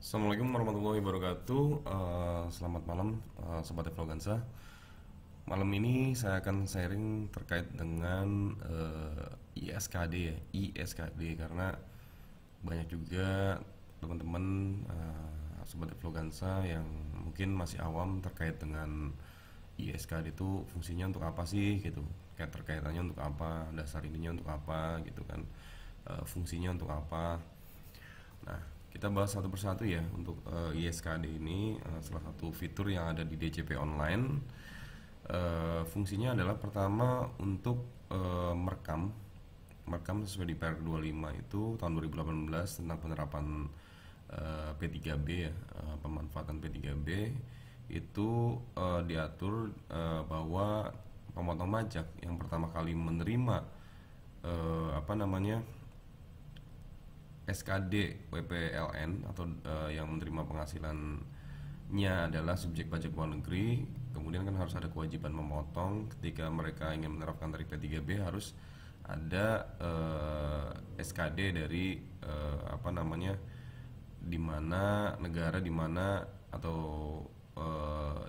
Assalamualaikum warahmatullahi wabarakatuh. Selamat malam, Sobat Evloganza. Malam ini saya akan sharing terkait dengan ISKD ya, ISKD karena banyak juga teman-teman Sobat Evloganza yang mungkin masih awam terkait dengan ISKD itu fungsinya untuk apa sih gitu, kayak terkaitannya untuk apa, dasar ininya untuk apa gitu kan, fungsinya untuk apa. Nah, kita bahas satu persatu ya untuk ISKD ini, salah satu fitur yang ada di DCP online. Fungsinya adalah pertama untuk merekam merekam sesuai di PR 25 itu tahun 2018 tentang penerapan P3B ya, pemanfaatan P3B itu diatur bahwa pemotong pajak yang pertama kali menerima apa namanya SKD WPLN atau yang menerima penghasilannya adalah subjek pajak luar negeri, kemudian kan harus ada kewajiban memotong ketika mereka ingin menerapkan tarif P3B, harus ada SKD dari apa namanya, di mana negara di mana atau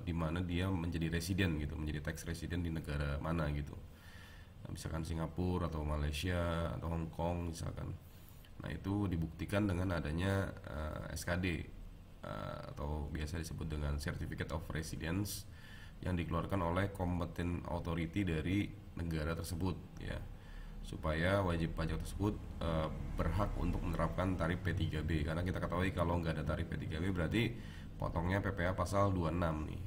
di mana dia menjadi residen gitu, menjadi tax resident di negara mana gitu. Nah, misalkan Singapura atau Malaysia atau Hong Kong misalkan. Nah, itu dibuktikan dengan adanya SKD atau biasa disebut dengan Certificate of Residence yang dikeluarkan oleh competent authority dari negara tersebut ya, supaya wajib pajak tersebut berhak untuk menerapkan tarif P3B. Karena kita ketahui kalau nggak ada tarif P3B berarti potongnya PPh pasal 26 nih.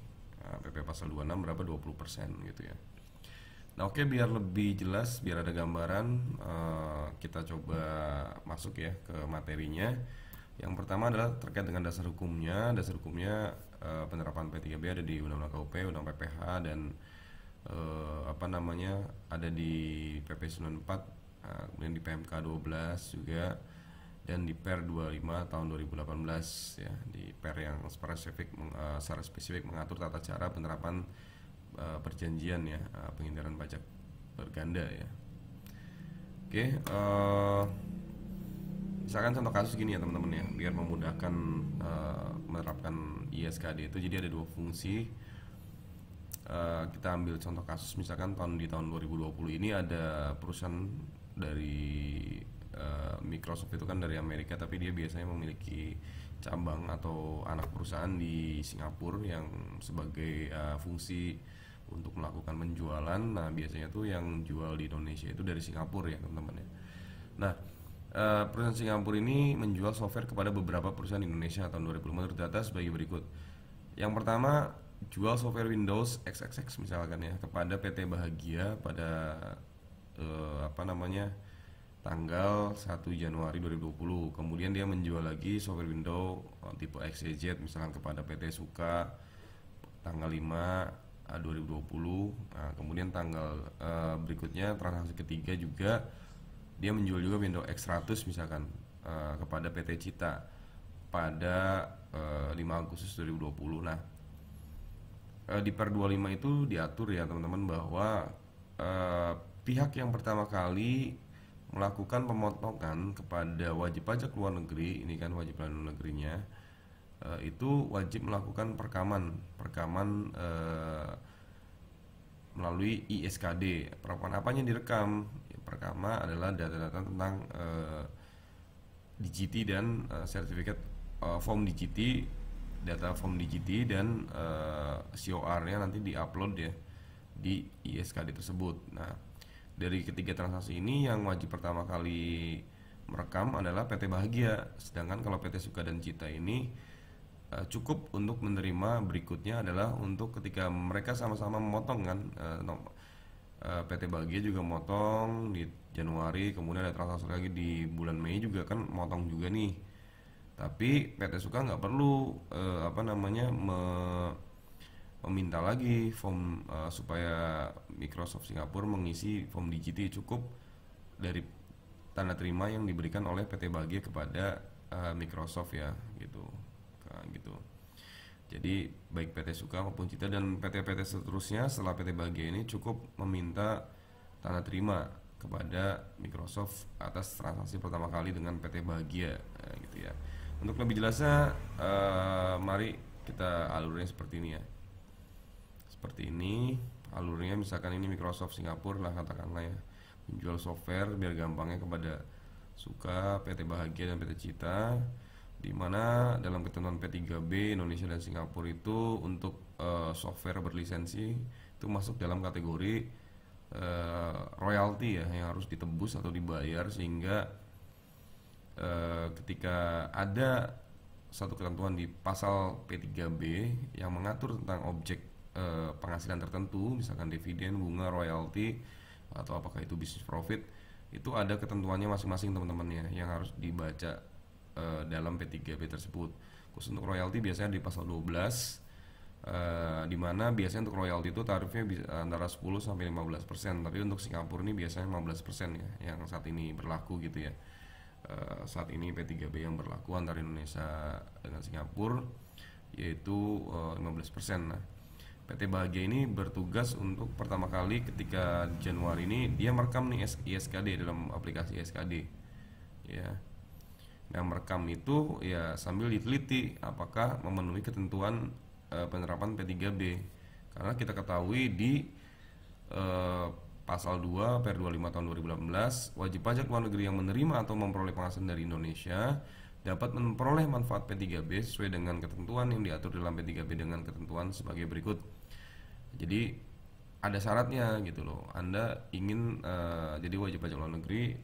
PPh pasal 26 berapa, 20% gitu ya. Nah, oke, biar lebih jelas, biar ada gambaran, kita coba masuk ya ke materinya. Yang pertama adalah terkait dengan dasar hukumnya. Dasar hukumnya penerapan P3B ada di Undang-Undang KUP, Undang PPH, dan apa namanya, ada di PP 94, kemudian di PMK 12 juga, dan di Per 25 tahun 2018 ya, di Per yang secara spesifik mengatur tata cara penerapan perjanjian ya, penghindaran pajak berganda ya. Oke, misalkan contoh kasus gini ya teman-teman ya, biar memudahkan menerapkan ISKD itu. Jadi ada dua fungsi. Kita ambil contoh kasus misalkan di tahun 2020 ini ada perusahaan dari Microsoft, itu kan dari Amerika, tapi dia biasanya memiliki cabang atau anak perusahaan di Singapura yang sebagai fungsi untuk melakukan penjualan. Nah, biasanya tuh yang jual di Indonesia itu dari Singapura ya teman-teman ya. Nah, perusahaan Singapura ini menjual software kepada beberapa perusahaan di Indonesia tahun 2000 menurut data sebagai berikut. Yang pertama, jual software Windows XXX misalkan ya kepada PT Bahagia pada apa namanya, tanggal 1 Januari 2020. Kemudian dia menjual lagi software Windows tipe XYZ misalkan kepada PT Suka tanggal 5 2020. Nah, kemudian tanggal berikutnya, transaksi ketiga juga, dia menjual juga Windows X100 misalkan kepada PT Cita pada 5 Agustus 2020. Nah, di Per 25 itu diatur ya teman-teman bahwa pihak yang pertama kali melakukan pemotongan kepada wajib pajak luar negeri, ini kan wajib luar negerinya, itu wajib melakukan perekaman melalui ISKD. Perekaman apanya direkam? Pertama adalah data-data tentang DGT dan sertifikat form DGT, data form DGT dan COR-nya nanti diupload ya di ISKD tersebut. Nah, dari ketiga transaksi ini yang wajib pertama kali merekam adalah PT Bahagia, sedangkan kalau PT Suka dan Cita ini cukup untuk menerima berikutnya adalah untuk ketika mereka sama-sama memotong kan. PT Bahagia juga motong di Januari, kemudian ada transaksi lagi di bulan Mei juga kan motong juga nih. Tapi PT Suka nggak perlu apa namanya meminta lagi form supaya Microsoft Singapura mengisi form DGT, cukup dari tanda terima yang diberikan oleh PT Bahagia kepada Microsoft ya gitu. Nah, gitu. Jadi baik PT Suka maupun Cita dan PT-PT seterusnya setelah PT Bahagia ini cukup meminta tanda terima kepada Microsoft atas transaksi pertama kali dengan PT Bahagia gitu ya. Untuk lebih jelasnya, mari kita alurnya seperti ini ya. Seperti ini alurnya, misalkan ini Microsoft Singapura lah katakanlah ya, menjual software biar gampangnya kepada Suka, PT Bahagia dan PT Cita, di mana dalam ketentuan P3B Indonesia dan Singapura itu untuk software berlisensi itu masuk dalam kategori royalti ya, yang harus ditebus atau dibayar, sehingga ketika ada satu ketentuan di pasal P3B yang mengatur tentang objek penghasilan tertentu, misalkan dividen, bunga, royalti, atau apakah itu business profit, itu ada ketentuannya masing-masing teman-teman ya, yang harus dibaca dalam P3B tersebut. Khusus untuk royalti biasanya di pasal 12, di mana biasanya untuk royalti itu tarifnya bisa antara 10 sampai 15%, tapi untuk Singapura ini biasanya 15% ya, yang saat ini berlaku gitu ya. Saat ini P3B yang berlaku antara Indonesia dengan Singapura yaitu 15%. Nah, PT Bahagia ini bertugas untuk pertama kali ketika Januari ini dia merekam nih ISKD dalam aplikasi ISKD ya. Nah, merekam itu ya sambil diteliti apakah memenuhi ketentuan penerapan P3B, karena kita ketahui di pasal 2 Per 25 tahun 2018, wajib pajak luar negeri yang menerima atau memperoleh penghasilan dari Indonesia dapat memperoleh manfaat P3B sesuai dengan ketentuan yang diatur dalam P3B dengan ketentuan sebagai berikut. Jadi ada syaratnya gitu loh. Anda ingin jadi wajib pajak luar negeri,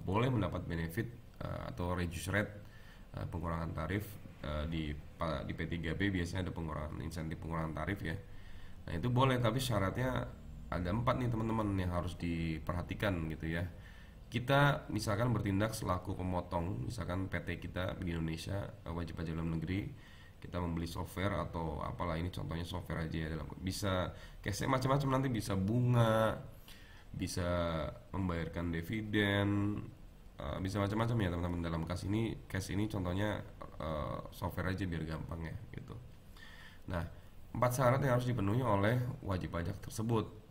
boleh mendapat benefit atau reduce rate, pengurangan tarif di P3B biasanya ada pengurangan insentif, pengurangan tarif ya. Nah, itu boleh, tapi syaratnya ada 4 nih teman-teman yang harus diperhatikan gitu ya. Kita misalkan bertindak selaku pemotong, misalkan PT kita di Indonesia wajib pajak dalam negeri, kita membeli software atau apalah, ini contohnya software aja ya, dalam bisa case macam-macam, nanti bisa bunga, bisa membayarkan dividen, bisa macam-macam ya teman-teman. Dalam case ini contohnya software aja biar gampang ya gitu. Nah, 4 syarat yang harus dipenuhi oleh wajib pajak tersebut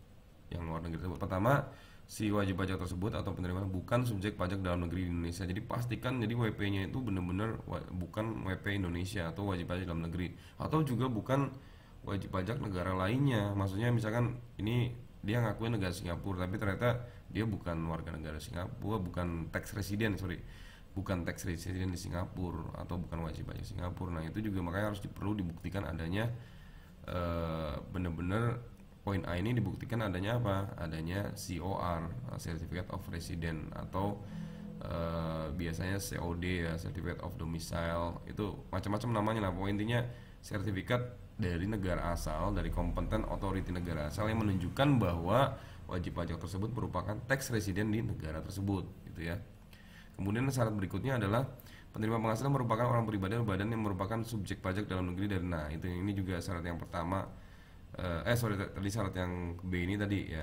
yang luar negeri tersebut. Pertama, si wajib pajak tersebut atau penerima bukan subjek pajak dalam negeri di Indonesia. Jadi pastikan jadi WP-nya itu benar-benar bukan WP Indonesia atau wajib pajak dalam negeri, atau juga bukan wajib pajak negara lainnya. Maksudnya misalkan ini dia ngakuin negara Singapura tapi ternyata dia bukan warga negara Singapura, bukan tax resident di Singapura, atau bukan wajib pajak Singapura. Nah, itu juga makanya harus perlu dibuktikan adanya benar-benar poin A ini dibuktikan adanya apa? Adanya COR, Certificate of Resident, atau biasanya COD ya, Certificate of Domicile. Itu macam-macam namanya lah. Pokoknya intinya sertifikat dari negara asal, dari kompeten authority negara asal yang menunjukkan bahwa wajib pajak tersebut merupakan tax resident di negara tersebut gitu ya. Kemudian syarat berikutnya adalah penerima penghasilan merupakan orang pribadi atau badan yang merupakan subjek pajak dalam negeri. Dan nah, ini juga syarat yang pertama. Tadi syarat yang B ini tadi ya.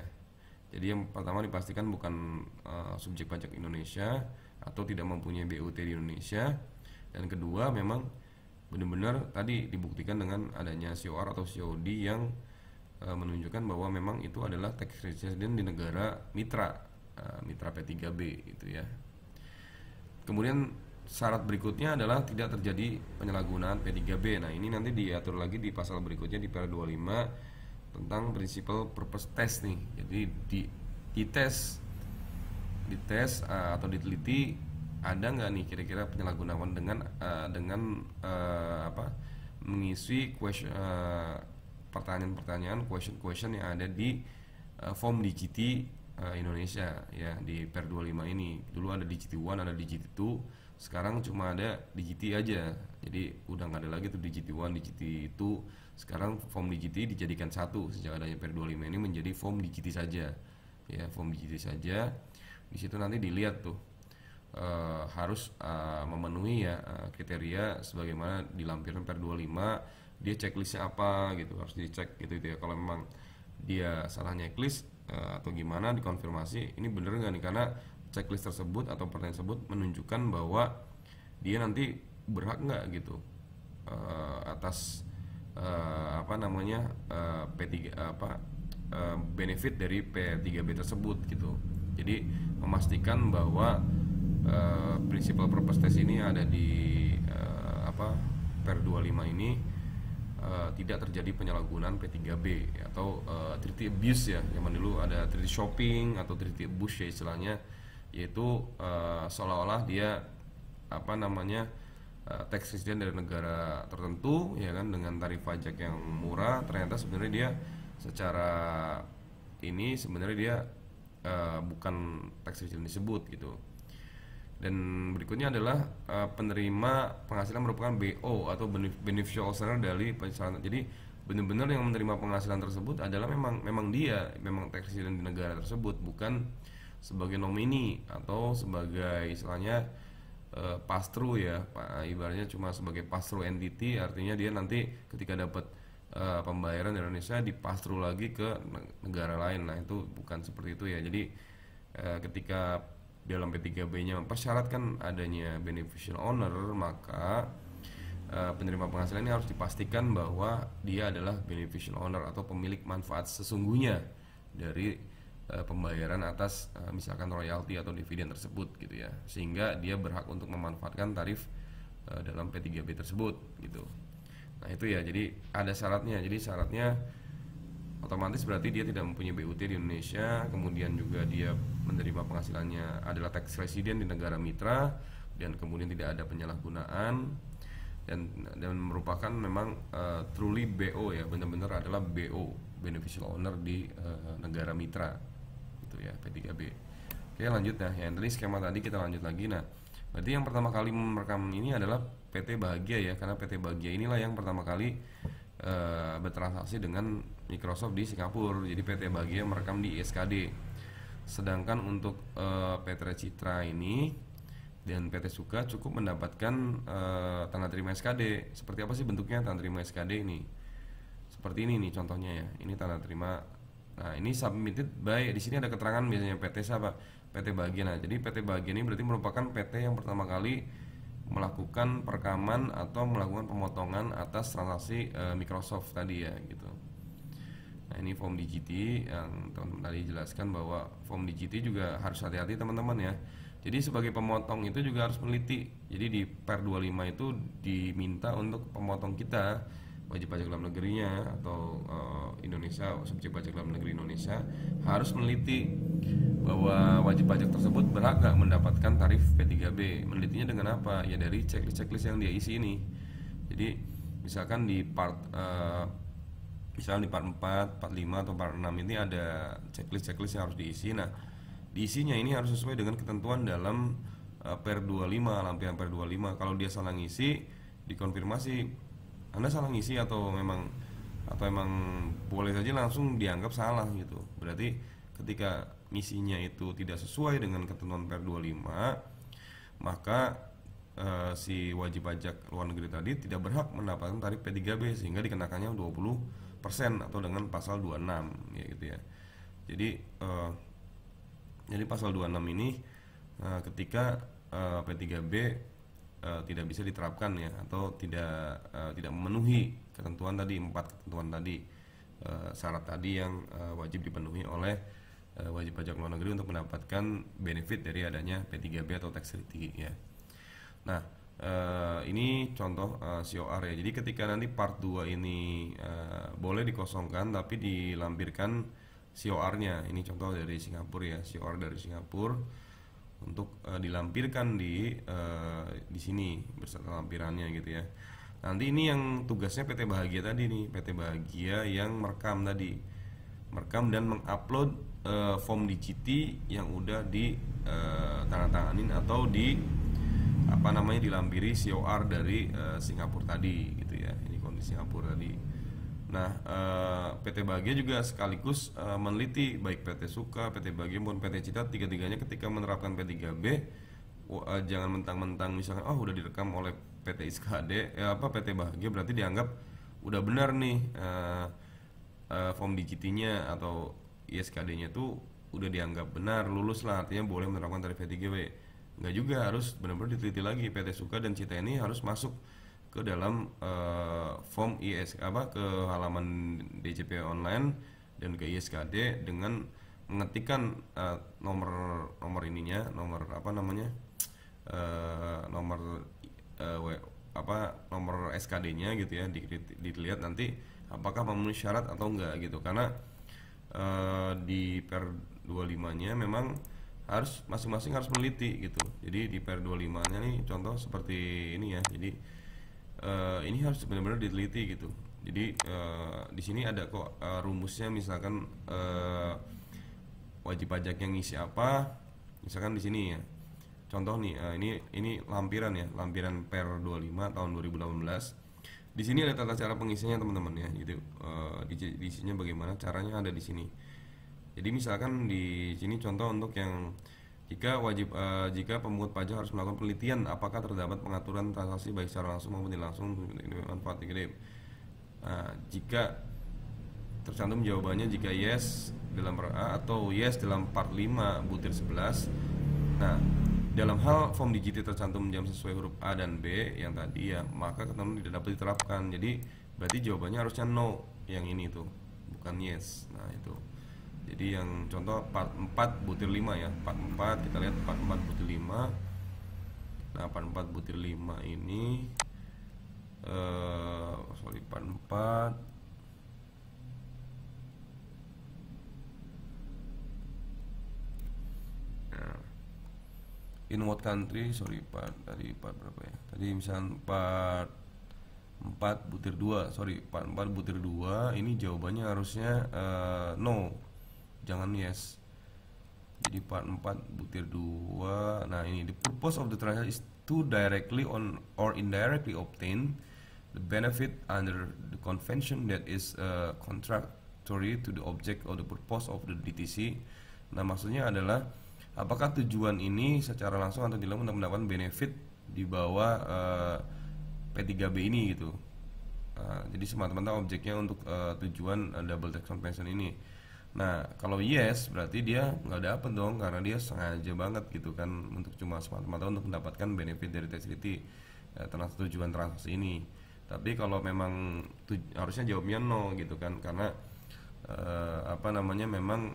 Jadi yang pertama dipastikan bukan subjek pajak Indonesia atau tidak mempunyai BUT di Indonesia. Dan kedua, memang benar-benar tadi dibuktikan dengan adanya COR atau COD yang menunjukkan bahwa memang itu adalah tax resident di negara mitra P3B gitu ya. Kemudian syarat berikutnya adalah tidak terjadi penyalahgunaan P3B. Nah, ini nanti diatur lagi di pasal berikutnya di Per 25 tentang principal purpose test nih. Jadi dites atau diteliti ada nggak nih kira-kira penyalahgunaan dengan mengisi pertanyaan-pertanyaan, question yang ada di form DGT Indonesia ya, di Per 25 ini. Dulu ada DGT1, ada DGT2, sekarang cuma ada DGT aja. Jadi udah nggak ada lagi tuh DGT1, DGT2. Sekarang form DGT dijadikan satu sejak adanya Per 25 ini menjadi form DGT saja. Ya, form DGT saja. Di situ nanti dilihat tuh harus memenuhi ya kriteria sebagaimana dilampirkan Per 25. Dia checklistnya apa gitu, harus dicek gitu ya. Kalau memang dia salah checklist atau gimana, dikonfirmasi ini bener nggak nih, karena checklist tersebut atau pertanyaan tersebut menunjukkan bahwa dia nanti berhak nggak gitu atas P3 benefit dari P3B tersebut gitu. Jadi memastikan bahwa principal purpose test ini ada di Per 25 ini tidak terjadi penyalahgunaan P3B atau treaty abuse ya. Zaman dulu ada treaty shopping atau treaty abuse ya istilahnya, yaitu seolah-olah dia tax resident dari negara tertentu ya kan, dengan tarif pajak yang murah, ternyata sebenarnya dia secara ini sebenarnya dia bukan tax resident disebut gitu. Dan berikutnya adalah penerima penghasilan merupakan BO atau beneficial owner dari penghasilan. Jadi benar-benar yang menerima penghasilan tersebut adalah memang dia memang tax resident di negara tersebut, bukan sebagai nomini atau sebagai istilahnya pass-through ya, ibaratnya cuma sebagai pass-through entity, artinya dia nanti ketika dapat pembayaran dari Indonesia di pass-through lagi ke negara lain. Nah itu bukan seperti itu ya. Jadi ketika dalam P3B-nya mempersyaratkan adanya beneficial owner, maka penerima penghasilan ini harus dipastikan bahwa dia adalah beneficial owner atau pemilik manfaat sesungguhnya dari pembayaran atas misalkan royalti atau dividen tersebut gitu ya, sehingga dia berhak untuk memanfaatkan tarif dalam P3B tersebut gitu. Nah itu ya, jadi ada syaratnya. Jadi syaratnya otomatis berarti dia tidak mempunyai BUT di Indonesia, kemudian juga dia menerima penghasilannya adalah tax resident di negara mitra, dan kemudian tidak ada penyalahgunaan, dan merupakan memang truly BO ya, benar-benar adalah BO, beneficial owner di negara mitra gitu ya, P3B. Oke lanjut ya, yang tadi skema tadi kita lanjut lagi. Nah berarti yang pertama kali merekam ini adalah PT Bahagia ya, karena PT Bahagia inilah yang pertama kali bertransaksi dengan Microsoft di Singapura. Jadi PT Bahagia merekam di ISKD. Sedangkan untuk PT Citra ini dan PT Suka cukup mendapatkan tanda terima SKD. Seperti apa sih bentuknya tanda terima SKD ini? Seperti ini nih contohnya ya. Ini tanda terima. Nah, ini submitted by, di sini ada keterangan biasanya PT siapa? PT Bahagia. Nah, jadi PT Bahagia ini berarti merupakan PT yang pertama kali melakukan perekaman atau melakukan pemotongan atas transaksi Microsoft tadi ya gitu. Nah ini form DGT yang teman-teman tadi jelaskan bahwa form DGT juga harus hati-hati teman-teman ya. Jadi sebagai pemotong itu juga harus meneliti. Jadi di Per 25 itu diminta untuk pemotong kita, wajib pajak dalam negerinya atau Indonesia, subjek pajak dalam negeri Indonesia, harus meneliti bahwa wajib pajak tersebut berhak gak mendapatkan tarif P3B. Menelitinya dengan apa? Ya dari checklist yang dia isi ini. Jadi misalkan di part misalnya di part 4, part 5 atau part 6 ini ada checklist yang harus diisi. Nah, diisinya ini harus sesuai dengan ketentuan dalam Per 25, lampiran Per 25. Kalau dia salah ngisi, dikonfirmasi Anda salah ngisi atau emang boleh saja langsung dianggap salah gitu. Berarti ketika misinya itu tidak sesuai dengan ketentuan Per 25, maka si wajib pajak luar negeri tadi tidak berhak mendapatkan tarif P3B, sehingga dikenakannya 20% atau dengan pasal 26 ya gitu ya. Jadi pasal 26 ini ketika P3B tidak bisa diterapkan ya, atau tidak memenuhi ketentuan tadi, 4 ketentuan tadi, syarat tadi yang wajib dipenuhi oleh wajib pajak luar negeri untuk mendapatkan benefit dari adanya P3B atau tax treaty ya. Nah ini contoh COR ya. Jadi ketika nanti part 2 ini boleh dikosongkan tapi dilampirkan COR-nya. Ini contoh dari Singapura ya, COR dari Singapura untuk dilampirkan di sini beserta lampirannya gitu ya. Nanti ini yang tugasnya PT Bahagia tadi nih, PT Bahagia yang merekam dan mengupload form DGT yang udah di tandatanganin atau dilampiri COR dari Singapura tadi gitu ya. Ini kondisi Singapura tadi. Nah, PT Bahagia juga sekaligus meneliti baik PT Suka, PT Bahagia maupun PT Citra, tiga-tiganya ketika menerapkan P3B jangan mentang-mentang misalkan udah direkam oleh PT ISKD PT Bahagia berarti dianggap udah benar nih form DGT-nya atau ISKD-nya tuh udah dianggap benar, lulus lah, artinya boleh menerapkan tarif P3B. Enggak juga, harus benar-benar diteliti lagi. PT Suka dan Citra ini harus masuk ke dalam form ke halaman DJP online dan ke ISKD dengan mengetikkan nomor nomor SKD-nya gitu ya, dilihat nanti apakah memenuhi syarat atau enggak gitu. Karena di per 25-nya memang harus masing-masing harus meneliti gitu. Jadi di per 25-nya nih contoh seperti ini ya. Jadi ini harus benar-benar diteliti gitu. Jadi di sini ada kok rumusnya, misalkan wajib pajak yang ngisi apa. Misalkan di sini ya. Contoh nih, ini lampiran ya, lampiran per 25 tahun 2018. Di sini ada tata cara pengisiannya teman-teman ya, gitu. Diisinya bagaimana caranya ada di sini. Jadi misalkan di sini contoh untuk yang jika pemungut pajak harus melakukan penelitian apakah terdapat pengaturan transaksi baik secara langsung maupun tidak langsung manfaat dikirim. Nah, jika tercantum jawabannya jika yes dalam part A atau yes dalam part 5 butir 11. Nah, dalam hal form DJT tercantum jam sesuai huruf A dan B yang tadi ya, maka ketentuan tidak dapat diterapkan. Jadi berarti jawabannya harusnya no, yang ini tuh, bukan yes. Nah, itu. Jadi yang contoh part 4 butir 5 ya. Part 4 kita lihat part 4 butir 5. Nah, part 4 butir 5 ini part 4 in what country, tadi part berapa ya? Tadi misalnya part 4 butir 2, part 4 butir 2 ini jawabannya harusnya no, jangan yes. Jadi part 4 butir 2. Nah, ini the purpose of the transaction is to directly or indirectly obtain the benefit under the convention that is contradictory to the object or the purpose of the DTC. Nah, maksudnya adalah apakah tujuan ini secara langsung atau tidak untuk mendapatkan benefit di bawah P3B ini gitu. Jadi semata-mata objeknya untuk tujuan double tax convention ini. Nah, kalau yes berarti dia nggak dapat dong, karena dia sengaja banget gitu kan, untuk cuma semata-mata untuk mendapatkan benefit dari tax treaty tentang tujuan transaksi ini. Tapi kalau memang harusnya jawabnya no gitu kan, karena memang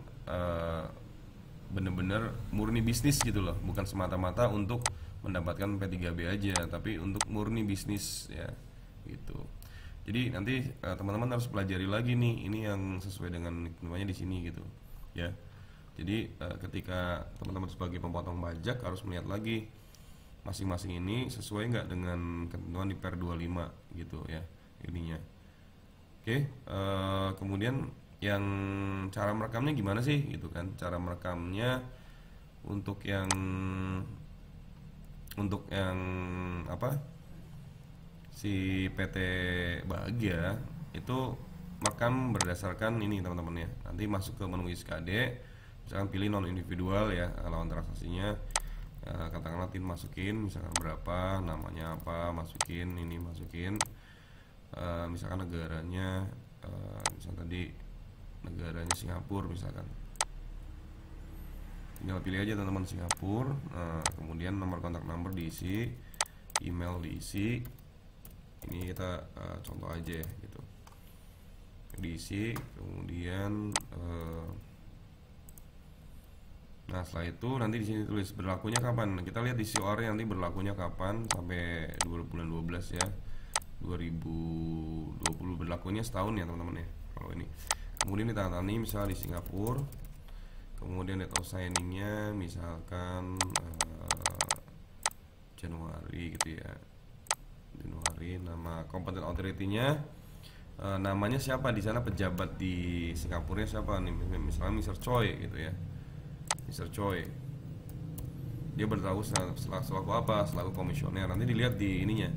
bener-bener murni bisnis gitu loh, bukan semata-mata untuk mendapatkan P3B aja, tapi untuk murni bisnis ya gitu. Jadi nanti teman-teman harus pelajari lagi nih, ini yang sesuai dengan namanya di sini gitu ya. Jadi ketika teman-teman sebagai pemotong pajak harus melihat lagi masing-masing ini sesuai nggak dengan ketentuan di per 25 gitu ya ininya. Oke, kemudian yang cara merekamnya gimana sih gitu kan? Cara merekamnya untuk yang si PT Bahagia itu merekam berdasarkan ini teman-teman ya. Nanti masuk ke menu SKD, misalkan pilih non individual ya, lawan transaksinya katakanlah tin masukin misalkan berapa, namanya apa, masukin misalkan negaranya misalkan tadi negaranya Singapura misalkan, tinggal pilih aja teman-teman Singapura. Kemudian nomor kontak number diisi, email diisi. Ini kita contoh aja ya gitu, diisi. Kemudian nah setelah itu nanti di sini tulis berlakunya kapan. Kita lihat di COR nanti berlakunya kapan, sampai bulan 12 ya 2020, berlakunya setahun ya teman-teman ya kalau ini. Kemudian ditandatangani misalnya di Singapura. Kemudian date of signingnya misalkan Januari gitu ya, Januari. Nama competent authority-nya namanya siapa di sana, pejabat di Singapura siapa nih, misalnya Mr. Choi gitu ya, Mr. Choi. Dia bertahu selaku apa, selaku komisioner. Nanti dilihat di ininya,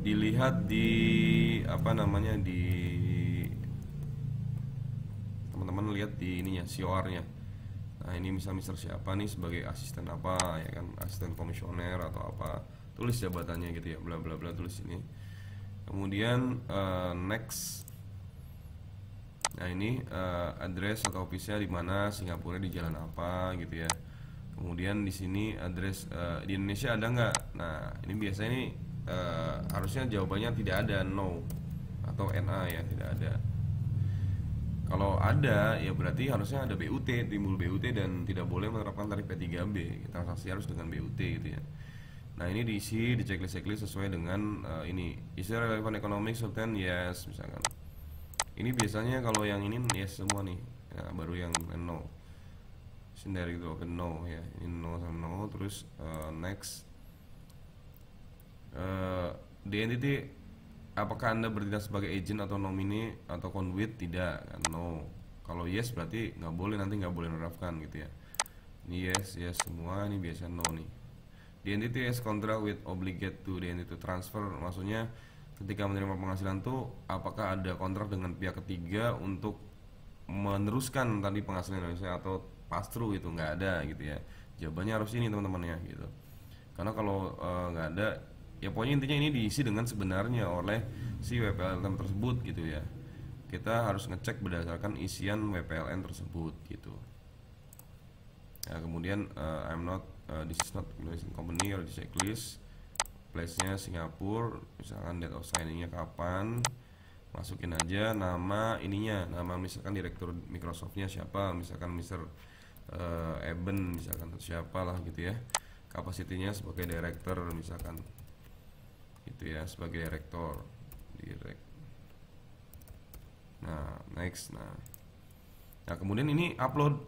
dilihat di di teman-teman lihat di ininya COR-nya. Nah, ini misal siapa nih sebagai asisten apa ya kan, asisten komisioner atau apa, tulis jabatannya gitu ya, bla bla bla, tulis ini. Kemudian next. Nah, ini address atau office-nya di mana, Singapura di jalan apa gitu ya. Kemudian di sini address di Indonesia ada nggak? Nah, ini biasanya ini harusnya jawabannya tidak ada, no atau NA ya, tidak ada. Kalau ada ya berarti harusnya ada BUT, timbul BUT dan tidak boleh menerapkan tarif P3B. Transaksi harus dengan BUT gitu ya. Nah ini diisi di checklist sesuai dengan ini. Is there relevant economic certain? Yes, misalkan. Ini biasanya kalau yang ini yes semua nih. Ya, baru yang no. Sendiri itu open no ya. Ini no sama no. Terus next. The entity, apakah Anda bertindak sebagai agent atau nominee atau conduit? Tidak, kan? No. Kalau yes berarti nggak boleh, nanti nggak boleh menerapkan gitu ya. Ini yes, yes semua. Ini biasa no nih. The entity has contract with obligate to the entity to transfer. Maksudnya ketika menerima penghasilan tuh apakah ada kontrak dengan pihak ketiga untuk meneruskan tadi penghasilan Indonesia atau pass through, itu nggak ada gitu ya. Jawabannya harus ini teman-teman ya gitu. Karena kalau nggak ada, ya pokoknya intinya ini diisi dengan sebenarnya oleh si WPLN tersebut gitu ya. Kita harus ngecek berdasarkan isian WPLN tersebut gitu. Ya, kemudian I'm not this is not Indonesian company or the checklist. Place-nya Singapura, misalkan date of signing-nya kapan, masukin aja nama ininya, nama misalkan direktur Microsoft-nya siapa, misalkan Mr. Eben misalkan siapa lah gitu ya. Kapasitinya sebagai director misalkan gitu ya, sebagai direktur direct. Nah next, nah kemudian ini upload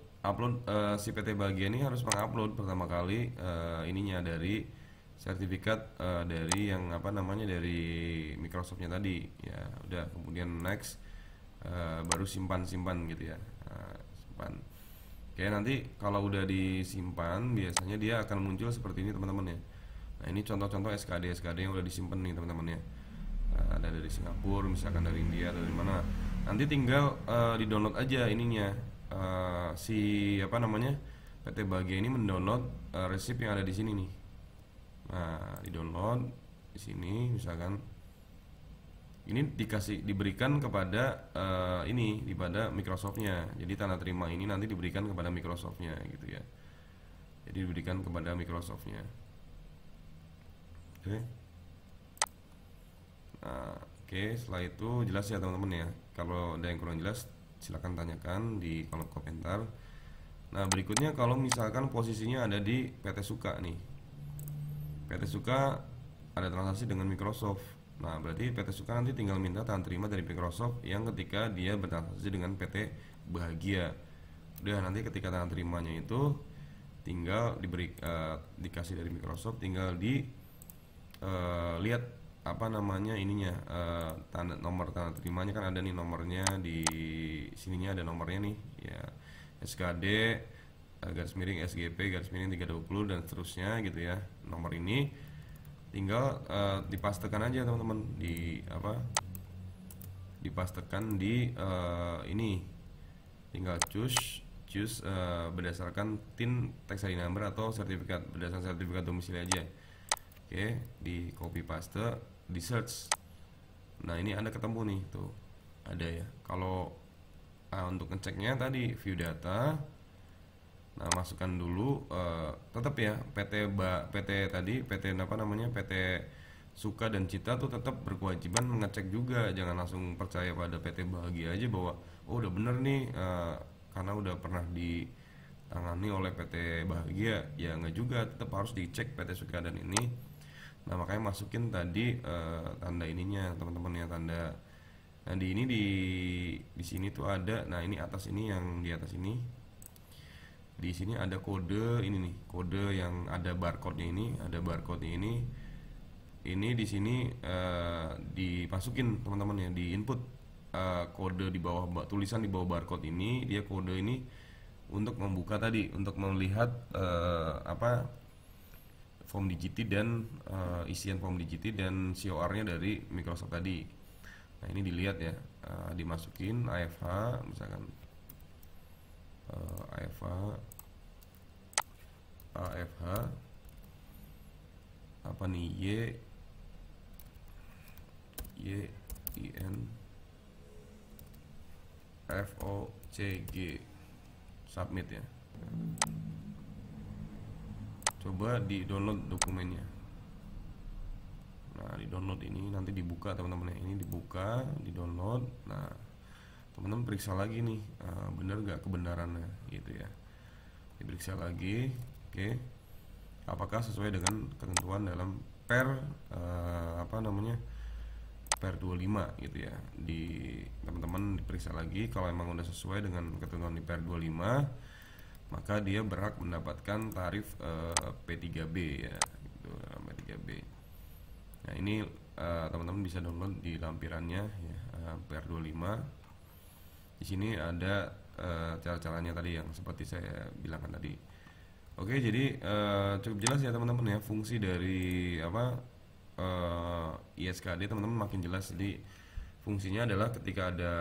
si PT Bahagia ini harus mengupload pertama kali ininya dari sertifikat dari yang apa namanya dari Microsoftnya tadi ya. Udah, kemudian next baru simpan gitu ya. Simpan. Oke, nanti kalau udah disimpan biasanya dia akan muncul seperti ini teman-teman ya. Nah ini contoh-contoh SKD yang udah disimpan nih teman-teman ya. Ada dari Singapura, misalkan dari India, dari mana. Nanti tinggal di download aja ininya. Si apa namanya PT Bahagia ini mendownload resip yang ada di sini nih. Nah, di download di sini misalkan ini diberikan kepada ini pada Microsoftnya. Jadi tanda terima ini nanti diberikan kepada Microsoftnya gitu ya. Jadi diberikan kepada Microsoftnya. Oke. Nah, oke, setelah itu jelas ya teman-teman ya. Kalau ada yang kurang jelas silahkan tanyakan di kolom komentar. Nah berikutnya kalau misalkan posisinya ada di PT Suka nih. PT Suka ada transaksi dengan Microsoft. Nah berarti PT Suka nanti tinggal minta tanda terima dari Microsoft yang ketika dia bertransaksi dengan PT Bahagia. Udah, nanti ketika tanda terimanya itu tinggal dikasih dari Microsoft, tinggal di lihat apa namanya ininya, nomor tanda terimanya kan ada nih nomornya, di sininya ada nomornya nih ya, SKD garis miring SGP garis miring 320 dan seterusnya gitu ya. Nomor ini tinggal dipastekan aja teman-teman di apa, dipastekan di ini, tinggal choose berdasarkan TIN tax ID number atau sertifikat, berdasarkan sertifikat domisili aja. Oke, di copy paste, di search. Nah ini Anda ketemu nih tuh, ada ya. Kalau untuk ngeceknya tadi view data, nah masukkan dulu tetap ya PT tadi, PT apa namanya, PT Suka dan Cita tuh tetap berkewajiban mengecek juga. Jangan langsung percaya pada PT Bahagia aja bahwa oh udah bener nih karena udah pernah ditangani oleh PT Bahagia. Ya nggak juga, tetap harus dicek PT Suka dan ini. Nah makanya masukin tadi tanda ininya teman-teman ya, tanda. Nah di ini di sini tuh ada, nah ini atas ini, yang di atas ini, di sini ada kode ini nih, kode yang ada barcode-nya ini, ada barcode-nya ini. Ini di sini dimasukin teman-teman ya, di input kode di bawah, tulisan di bawah barcode ini, dia kode ini untuk membuka tadi, untuk melihat apa form digiti dan isian form digiti dan COR-nya dari Microsoft tadi. Nah ini dilihat ya, dimasukin AFH misalkan, AFH apa nih, YIN FOCG, submit ya. Coba di download dokumennya. Nah di download ini nanti dibuka teman-teman ya, ini dibuka, di download. Nah teman-teman periksa lagi nih, bener gak kebenarannya gitu ya, diperiksa lagi. Oke, apakah sesuai dengan ketentuan dalam per apa namanya, per 25 gitu ya. Teman-teman diperiksa lagi, kalau emang udah sesuai dengan ketentuan di per 25, maka dia berhak mendapatkan tarif P3B ya, gitu, P3B. Nah, ini teman-teman bisa download di lampirannya ya, per 25. Di sini ada cara-caranya tadi yang seperti saya bilangkan tadi. Oke, jadi cukup jelas ya teman-teman ya, fungsi dari apa ISKD teman-teman makin jelas. Jadi fungsinya adalah ketika ada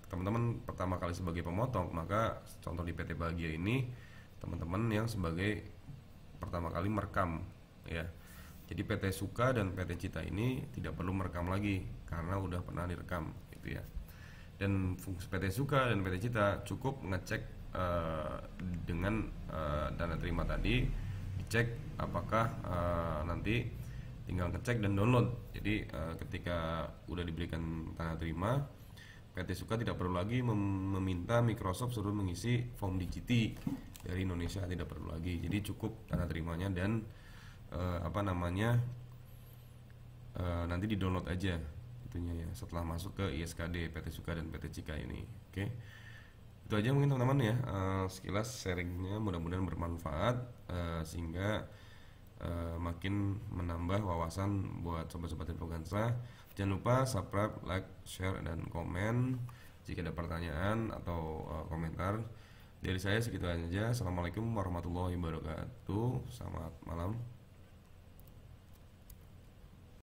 teman-teman pertama kali sebagai pemotong, maka contoh di PT Bahagia ini teman-teman yang sebagai pertama kali merekam ya. Jadi PT Suka dan PT Cita ini tidak perlu merekam lagi karena udah pernah direkam gitu ya. Dan fungsi PT Suka dan PT Cita cukup ngecek dengan dana terima tadi, dicek apakah nanti tinggal ngecek dan download. Jadi ketika udah diberikan tanda terima, PT Suka tidak perlu lagi meminta Microsoft suruh mengisi form DGT dari Indonesia, tidak perlu lagi. Jadi cukup tanda terimanya dan apa namanya nanti di download aja itunya ya setelah masuk ke ISKD PT Suka dan PT Cika ini. Oke, itu aja mungkin teman-teman ya, sekilas sharingnya, mudah-mudahan bermanfaat sehingga makin menambah wawasan buat sobat-sobat Infogansa. Jangan lupa subscribe, like, share, dan komen. Jika ada pertanyaan atau komentar dari saya segitu aja. Assalamualaikum warahmatullahi wabarakatuh. Selamat malam.